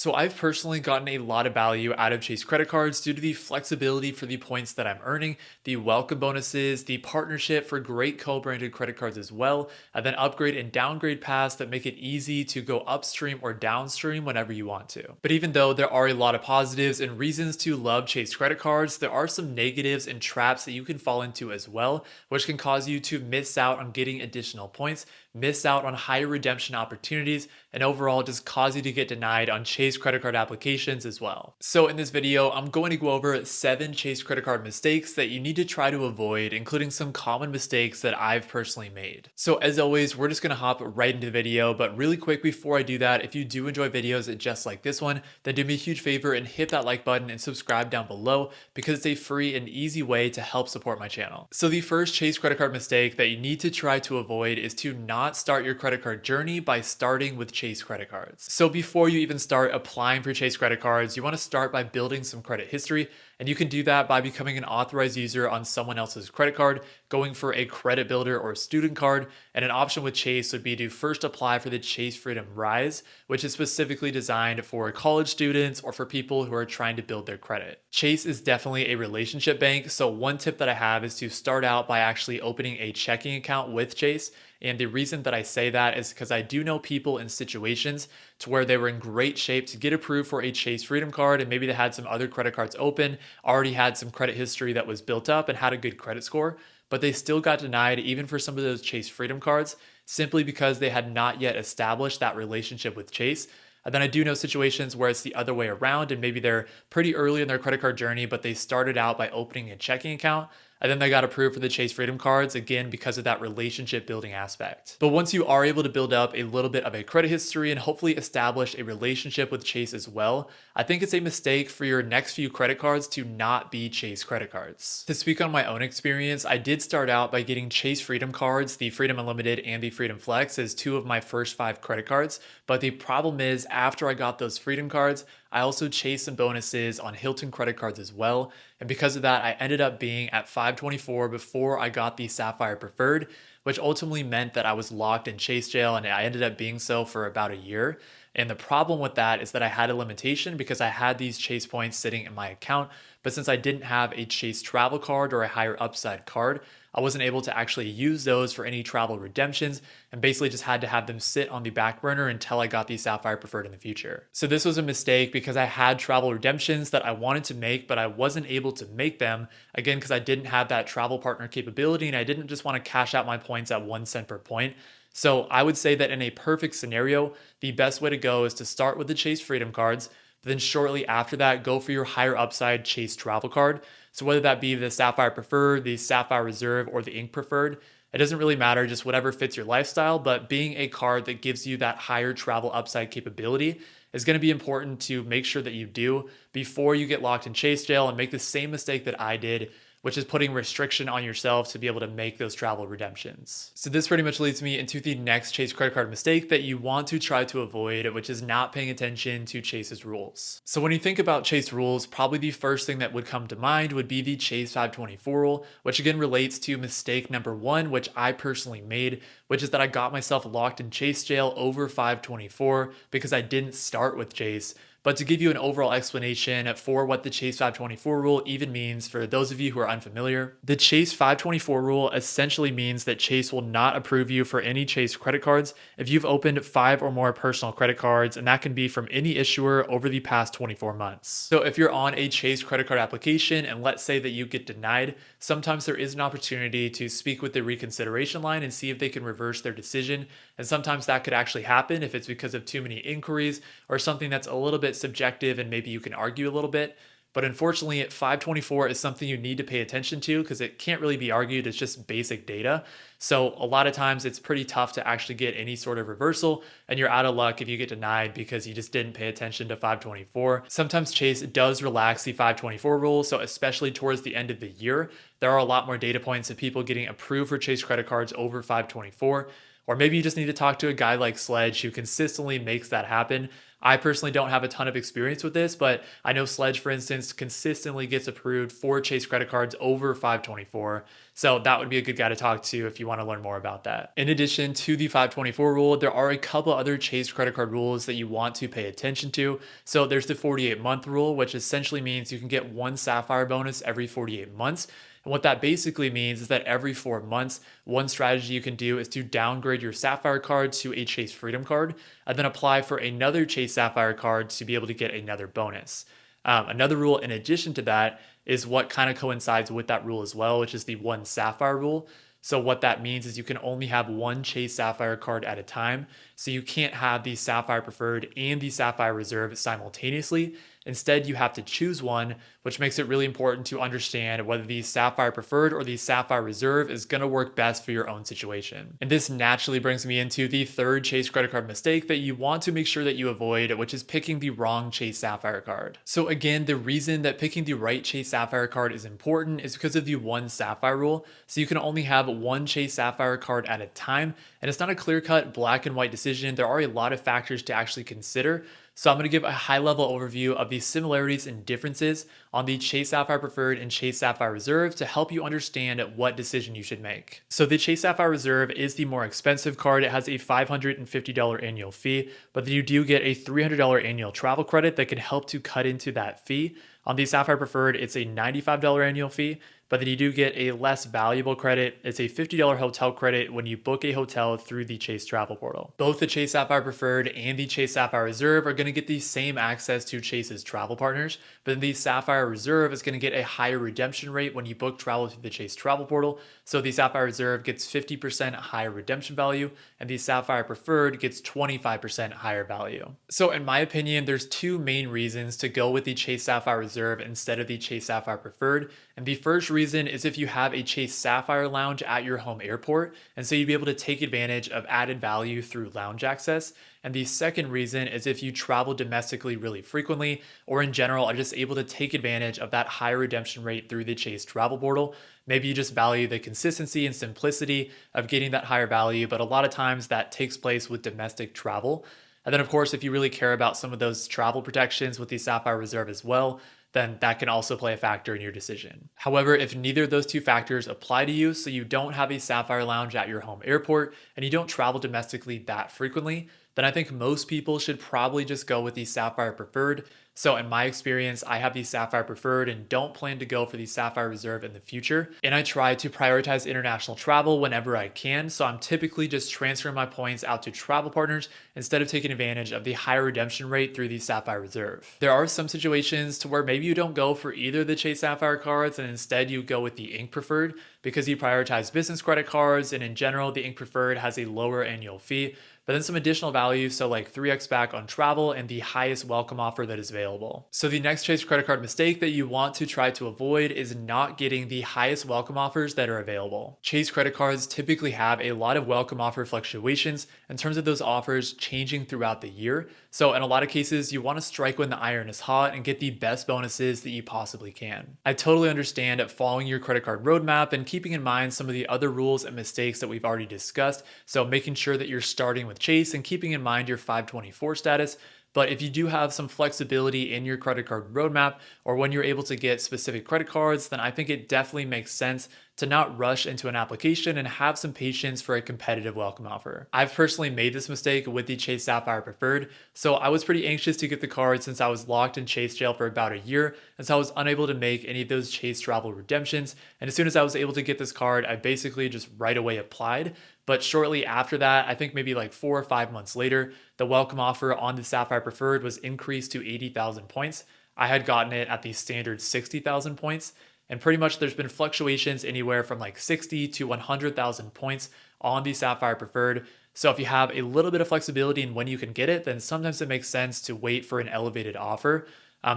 So I've personally gotten a lot of value out of Chase credit cards due to the flexibility for the points that I'm earning, the welcome bonuses, the partnership for great co-branded credit cards as well, and then upgrade and downgrade paths that make it easy to go upstream or downstream whenever you want to. But even though there are a lot of positives and reasons to love Chase credit cards, there are some negatives and traps that you can fall into as well, which can cause you to miss out on getting additional points, miss out on higher redemption opportunities, and overall just cause you to get denied on Chase credit card applications as well. So in this video, I'm going to go over 7 Chase credit card mistakes that you need to try to avoid, including some common mistakes that I've personally made. So as always, we're just gonna hop right into the video, but really quick before I do that, if you do enjoy videos just like this one, then do me a huge favor and hit that like button and subscribe down below because it's a free and easy way to help support my channel. So the first Chase credit card mistake that you need to try to avoid is to not start your credit card journey by starting with Chase credit cards. So before you even start applying for Chase credit cards, you want to start by building some credit history, and you can do that by becoming an authorized user on someone else's credit card, going for a credit builder or student card, and an option with Chase would be to first apply for the Chase Freedom Rise, which is specifically designed for college students or for people who are trying to build their credit. Chase is definitely a relationship bank, so one tip that I have is to start out by actually opening a checking account with Chase. And the reason that I say that is because I do know people in situations to where they were in great shape to get approved for a Chase Freedom card, and maybe they had some other credit cards open, already had some credit history that was built up and had a good credit score, but they still got denied even for some of those Chase Freedom cards simply because they had not yet established that relationship with Chase. And then I do know situations where it's the other way around, and maybe they're pretty early in their credit card journey, but they started out by opening a checking account, and then they got approved for the Chase Freedom cards, again, because of that relationship building aspect. But once you are able to build up a little bit of a credit history and hopefully establish a relationship with Chase as well, I think it's a mistake for your next few credit cards to not be Chase credit cards. To speak on my own experience, I did start out by getting Chase Freedom cards, the Freedom Unlimited and the Freedom Flex, as 2 of my first 5 credit cards. But the problem is, after I got those Freedom cards, I also chased some bonuses on Hilton credit cards as well. And because of that, I ended up being at 524 before I got the Sapphire Preferred, which ultimately meant that I was locked in Chase jail, and I ended up being so for about a year. And the problem with that is that I had a limitation because I had these Chase points sitting in my account, but since I didn't have a Chase travel card or a higher upside card, I wasn't able to actually use those for any travel redemptions, and basically just had to have them sit on the back burner until I got the Sapphire Preferred in the future. So this was a mistake because I had travel redemptions that I wanted to make, but I wasn't able to make them, again, because I didn't have that travel partner capability, and I didn't just want to cash out my points at 1 cent per point. So I would say that in a perfect scenario, the best way to go is to start with the Chase Freedom cards, but then shortly after that, go for your higher upside Chase travel card. So whether that be the Sapphire Preferred, the Sapphire Reserve, or the Ink Preferred, it doesn't really matter, just whatever fits your lifestyle, but being a card that gives you that higher travel upside capability is going to be important to make sure that you do before you get locked in Chase jail and make the same mistake that I did, which is putting restriction on yourself to be able to make those travel redemptions. So this pretty much leads me into the next Chase credit card mistake that you want to try to avoid, which is not paying attention to Chase's rules. So when you think about Chase rules, probably the first thing that would come to mind would be the Chase 524 rule, which again relates to mistake number 1, which I personally made, which is that I got myself locked in Chase jail over 524 because I didn't start with Chase. But to give you an overall explanation for what the Chase 524 rule even means, for those of you who are unfamiliar, the Chase 524 rule essentially means that Chase will not approve you for any Chase credit cards if you've opened 5 or more personal credit cards, and that can be from any issuer over the past 24 months. So if you're on a Chase credit card application and let's say that you get denied, sometimes there is an opportunity to speak with the reconsideration line and see if they can reverse their decision. And sometimes that could actually happen if it's because of too many inquiries or something that's a little bit subjective and maybe you can argue a little bit. But unfortunately, 524 is something you need to pay attention to because it can't really be argued. It's just basic data. So a lot of times it's pretty tough to actually get any sort of reversal, and you're out of luck if you get denied because you just didn't pay attention to 524. Sometimes Chase does relax the 524 rule. So especially towards the end of the year, there are a lot more data points of people getting approved for Chase credit cards over 524. Or maybe you just need to talk to a guy like Sledge who consistently makes that happen. I personally don't have a ton of experience with this, but I know Sledge, for instance, consistently gets approved for Chase credit cards over 524. So that would be a good guy to talk to if you want to learn more about that. In addition to the 524 rule, there are a couple other Chase credit card rules that you want to pay attention to. So there's the 48-month rule, which essentially means you can get one Sapphire bonus every 48 months. And what that basically means is that every 4 months, one strategy you can do is to downgrade your Sapphire card to a Chase Freedom card, and then apply for another Chase Sapphire card to be able to get another bonus. Another rule in addition to that is what kind of coincides with that rule as well, which is the one Sapphire rule. So what that means is you can only have one Chase Sapphire card at a time. So you can't have the Sapphire Preferred and the Sapphire Reserve simultaneously. Instead, you have to choose one, which makes it really important to understand whether the Sapphire Preferred or the Sapphire Reserve is going to work best for your own situation. And this naturally brings me into the third Chase credit card mistake that you want to make sure that you avoid, which is picking the wrong Chase Sapphire card. So again, the reason that picking the right Chase Sapphire card is important is because of the one Sapphire rule. So you can only have one Chase Sapphire card at a time, and it's not a clear-cut black and white decision. There are a lot of factors to actually consider. So I'm going to give a high-level overview of the similarities and differences on the Chase Sapphire Preferred and Chase Sapphire Reserve to help you understand what decision you should make. So the Chase Sapphire Reserve is the more expensive card. It has a $550 annual fee, but then you do get a $300 annual travel credit that can help to cut into that fee. On the Sapphire Preferred, it's a $95 annual fee, but then you do get a less valuable credit. It's a $50 hotel credit when you book a hotel through the Chase Travel Portal. Both the Chase Sapphire Preferred and the Chase Sapphire Reserve are going to get the same access to Chase's travel partners, but then the Sapphire Reserve is going to get a higher redemption rate when you book travel through the Chase Travel Portal. So the Sapphire Reserve gets 50% higher redemption value, and the Sapphire Preferred gets 25% higher value. So in my opinion, there's two main reasons to go with the Chase Sapphire Reserve instead of the Chase Sapphire Preferred. And the first reason is if you have a Chase Sapphire lounge at your home airport, and so you'd be able to take advantage of added value through lounge access. And the second reason is if you travel domestically really frequently, or in general are just able to take advantage of that higher redemption rate through the Chase Travel Portal. Maybe you just value the consistency and simplicity of getting that higher value, but a lot of times that takes place with domestic travel. And then of course, if you really care about some of those travel protections with the Sapphire Reserve as well, then that can also play a factor in your decision. However, if neither of those two factors apply to you, so you don't have a Sapphire lounge at your home airport and you don't travel domestically that frequently, then I think most people should probably just go with the Sapphire Preferred. So in my experience, I have the Sapphire Preferred and don't plan to go for the Sapphire Reserve in the future. And I try to prioritize international travel whenever I can. So I'm typically just transferring my points out to travel partners instead of taking advantage of the higher redemption rate through the Sapphire Reserve. There are some situations to where maybe you don't go for either of the Chase Sapphire cards and instead you go with the Ink Preferred because you prioritize business credit cards, and in general, the Ink Preferred has a lower annual fee, but then some additional value, so like 3x back on travel and the highest welcome offer that is available. So the next Chase credit card mistake that you want to try to avoid is not getting the highest welcome offers that are available. Chase credit cards typically have a lot of welcome offer fluctuations in terms of those offers changing throughout the year. So in a lot of cases, you want to strike when the iron is hot and get the best bonuses that you possibly can. I totally understand following your credit card roadmap and keeping in mind some of the other rules and mistakes that we've already discussed. So making sure that you're starting with Chase and keeping in mind your 524 status. But if you do have some flexibility in your credit card roadmap or when you're able to get specific credit cards, then I think it definitely makes sense to not rush into an application and have some patience for a competitive welcome offer. I've personally made this mistake with the Chase Sapphire Preferred, so I was pretty anxious to get the card since I was locked in Chase jail for about a year, and so I was unable to make any of those Chase travel redemptions. And as soon as I was able to get this card, I basically just right away applied. But shortly after that, I think maybe like 4 or 5 months later, the welcome offer on the Sapphire Preferred was increased to 80,000 points. I had gotten it at the standard 60,000 points. And pretty much there's been fluctuations anywhere from like 60 to 100,000 points on the Sapphire Preferred. So if you have a little bit of flexibility in when you can get it, then sometimes it makes sense to wait for an elevated offer.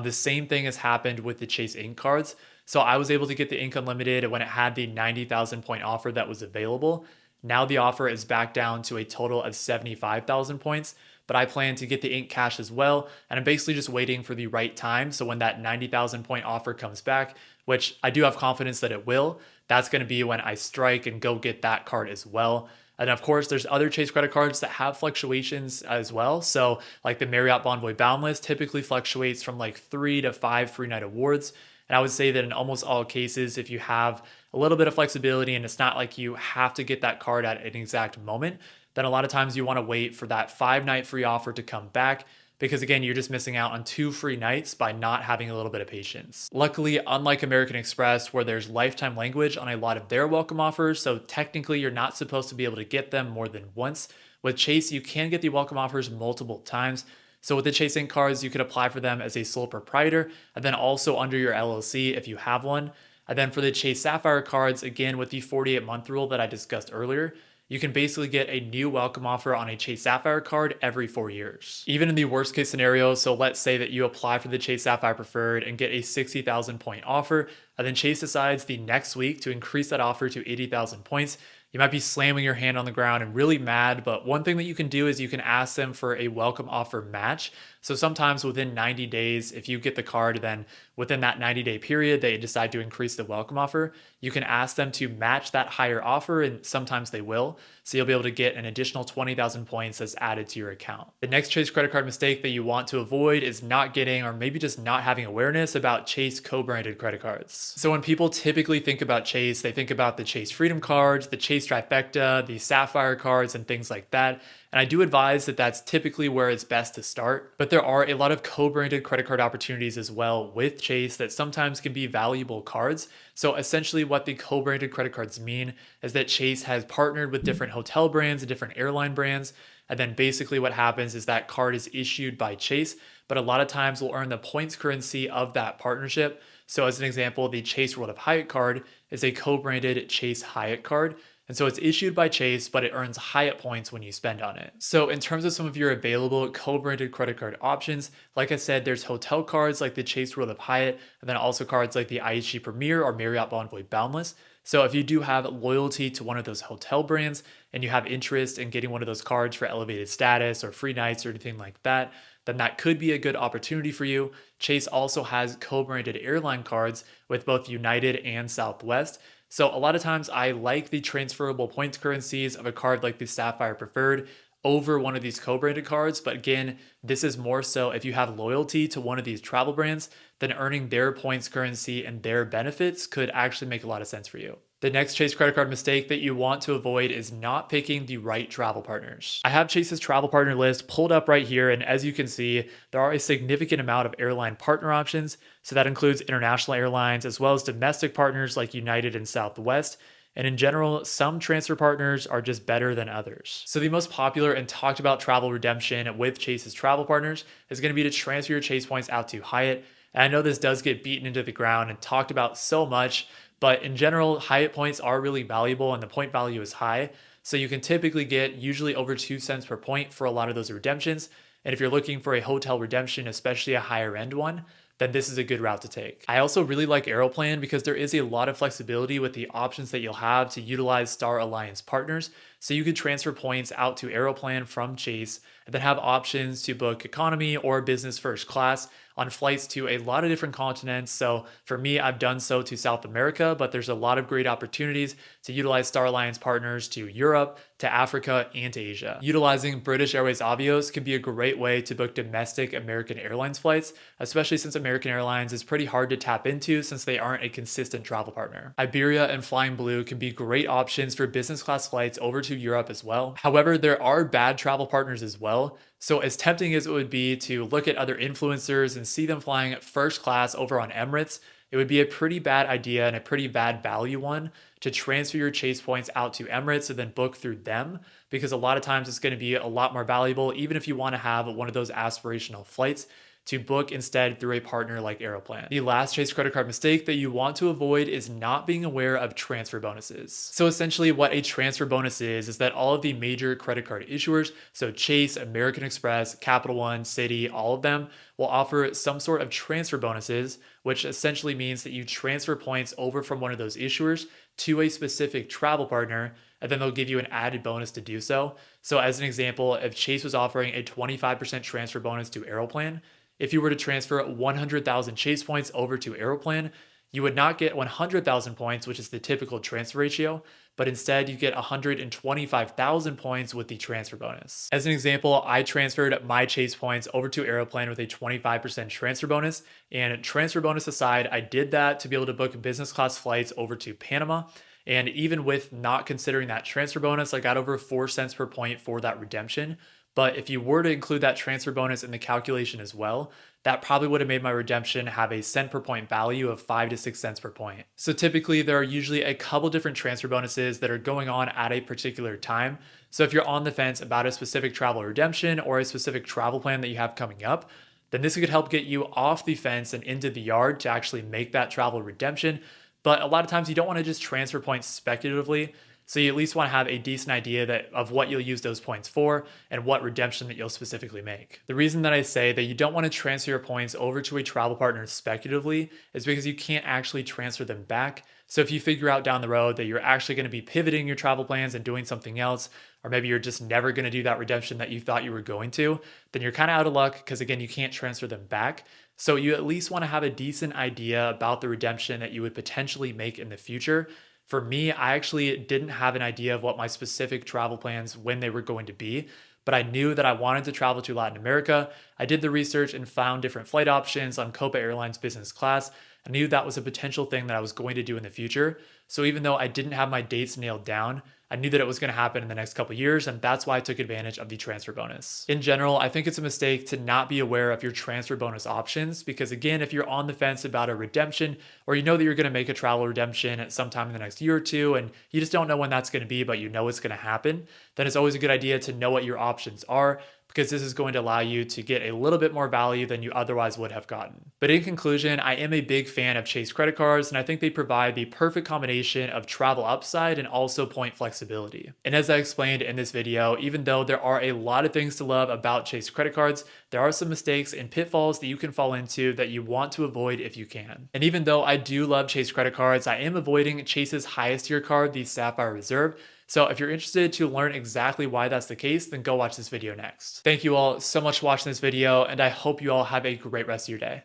The same thing has happened with the Chase Ink cards. So I was able to get the Ink Unlimited when it had the 90,000 point offer that was available. Now the offer is back down to a total of 75,000 points, but I plan to get the Ink Cash as well. And I'm basically just waiting for the right time. So when that 90,000 point offer comes back, which I do have confidence that it will, that's going to be when I strike and go get that card as well. And of course, there's other Chase credit cards that have fluctuations as well. So like the Marriott Bonvoy Boundless typically fluctuates from like 3 to 5 free night awards. And I would say that in almost all cases, if you have a little bit of flexibility and it's not like you have to get that card at an exact moment, then a lot of times you want to wait for that 5 night free offer to come back, because again, you're just missing out on 2 free nights by not having a little bit of patience. Luckily, unlike American Express, where there's lifetime language on a lot of their welcome offers, so technically you're not supposed to be able to get them more than once. With Chase, you can get the welcome offers multiple times. So with the Chase Ink cards, you could apply for them as a sole proprietor and then also under your LLC if you have one. And then for the Chase Sapphire cards, again, with the 48-month rule that I discussed earlier, you can basically get a new welcome offer on a Chase Sapphire card every 4 years. Even in the worst case scenario, so let's say that you apply for the Chase Sapphire Preferred and get a 60,000 point offer, and then Chase decides the next week to increase that offer to 80,000 points. You might be slamming your hand on the ground and really mad, but one thing that you can do is you can ask them for a welcome offer match. So sometimes within 90 days, if you get the card, then within that 90-day period, they decide to increase the welcome offer. You can ask them to match that higher offer, and sometimes they will. So you'll be able to get an additional 20,000 points that's added to your account. The next Chase credit card mistake that you want to avoid is not getting, or maybe just not having awareness about Chase co-branded credit cards. So when people typically think about Chase, they think about the Chase Freedom cards, the Chase Trifecta, the Sapphire cards, and things like that. And I do advise that that's typically where it's best to start, but there are a lot of co-branded credit card opportunities as well with Chase that sometimes can be valuable cards. So essentially what the co-branded credit cards mean is that Chase has partnered with different hotel brands and different airline brands. And then basically what happens is that card is issued by Chase, but a lot of times we'll earn the points currency of that partnership. So as an example, the Chase World of Hyatt card is a co-branded Chase Hyatt card. And so it's issued by Chase, but it earns Hyatt points when you spend on it. So in terms of some of your available co-branded credit card options, like I said, there's hotel cards like the Chase World of Hyatt, and then also cards like the IHG Premier or Marriott Bonvoy Boundless. So if you do have loyalty to one of those hotel brands and you have interest in getting one of those cards for elevated status or free nights or anything like that, then that could be a good opportunity for you. Chase also has co-branded airline cards with both United and Southwest. So a lot of times I like the transferable points currencies of a card like the Sapphire Preferred over one of these co-branded cards. But again, this is more so if you have loyalty to one of these travel brands, then earning their points currency and their benefits could actually make a lot of sense for you. The next Chase credit card mistake that you want to avoid is not picking the right travel partners. I have Chase's travel partner list pulled up right here, and as you can see, there are a significant amount of airline partner options. So that includes international airlines as well as domestic partners like United and Southwest. And in general, some transfer partners are just better than others. So the most popular and talked about travel redemption with Chase's travel partners is going to be to transfer your Chase points out to Hyatt. And I know this does get beaten into the ground and talked about so much, but in general, Hyatt points are really valuable and the point value is high. So you can typically get usually over 2 cents per point for a lot of those redemptions. And if you're looking for a hotel redemption, especially a higher end one, then this is a good route to take. I also really like Aeroplan because there is a lot of flexibility with the options that you'll have to utilize Star Alliance partners. So you could transfer points out to Aeroplan from Chase and then have options to book economy or business first class on flights to a lot of different continents. So for me, I've done so to South America, but there's a lot of great opportunities to utilize Star Alliance partners to Europe, to Africa, and to Asia. Utilizing British Airways Avios can be a great way to book domestic American Airlines flights, especially since American Airlines is pretty hard to tap into since they aren't a consistent travel partner. Iberia and Flying Blue can be great options for business class flights over to Europe as well. However, there are bad travel partners as well. So as tempting as it would be to look at other influencers and see them flying first class over on Emirates, it would be a pretty bad idea and a pretty bad value one to transfer your Chase points out to Emirates and then book through them, because a lot of times it's going to be a lot more valuable, even if you want to have one of those aspirational flights, to book instead through a partner like Aeroplan. The last Chase credit card mistake that you want to avoid is not being aware of transfer bonuses. So essentially what a transfer bonus is that all of the major credit card issuers, so Chase, American Express, Capital One, Citi, all of them will offer some sort of transfer bonuses, which essentially means that you transfer points over from one of those issuers to a specific travel partner, and then they'll give you an added bonus to do so. So as an example, if Chase was offering a 25% transfer bonus to Aeroplan, if you were to transfer 100,000 Chase points over to Aeroplan, you would not get 100,000 points, which is the typical transfer ratio, but instead you get 125,000 points with the transfer bonus. As an example, I transferred my Chase points over to Aeroplan with a 25% transfer bonus, and transfer bonus aside, I did that to be able to book business class flights over to Panama. And even with not considering that transfer bonus, I got over 4 cents per point for that redemption. But if you were to include that transfer bonus in the calculation as well, that probably would have made my redemption have a cent per point value of 5 to 6 cents per point. So typically there are usually a couple different transfer bonuses that are going on at a particular time. So if you're on the fence about a specific travel redemption or a specific travel plan that you have coming up, then this could help get you off the fence and into the yard to actually make that travel redemption. But a lot of times you don't want to just transfer points speculatively. So you at least want to have a decent idea of what you'll use those points for and what redemption that you'll specifically make. The reason that I say that you don't want to transfer your points over to a travel partner speculatively is because you can't actually transfer them back. So if you figure out down the road that you're actually going to be pivoting your travel plans and doing something else, or maybe you're just never going to do that redemption that you thought you were going to, then you're kind of out of luck because again, you can't transfer them back. So you at least want to have a decent idea about the redemption that you would potentially make in the future. For me, I actually didn't have an idea of what my specific travel plans when they were going to be, but I knew that I wanted to travel to Latin America. I did the research and found different flight options on Copa Airlines business class. I knew that was a potential thing that I was going to do in the future. So even though I didn't have my dates nailed down, I knew that it was going to happen in the next couple of years, and that's why I took advantage of the transfer bonus. In general, I think it's a mistake to not be aware of your transfer bonus options because again, if you're on the fence about a redemption or you know that you're going to make a travel redemption at sometime in the next year or two and you just don't know when that's going to be, but you know it's going to happen, then it's always a good idea to know what your options are because this is going to allow you to get a little bit more value than you otherwise would have gotten. But in conclusion, I am a big fan of Chase credit cards, and I think they provide the perfect combination of travel upside and also point flexibility. And as I explained in this video, even though there are a lot of things to love about Chase credit cards, there are some mistakes and pitfalls that you can fall into that you want to avoid if you can. And even though I do love Chase credit cards, I am avoiding Chase's highest tier card, the Sapphire Reserve. So if you're interested to learn exactly why that's the case, then go watch this video next. Thank you all so much for watching this video, and I hope you all have a great rest of your day.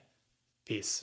Peace.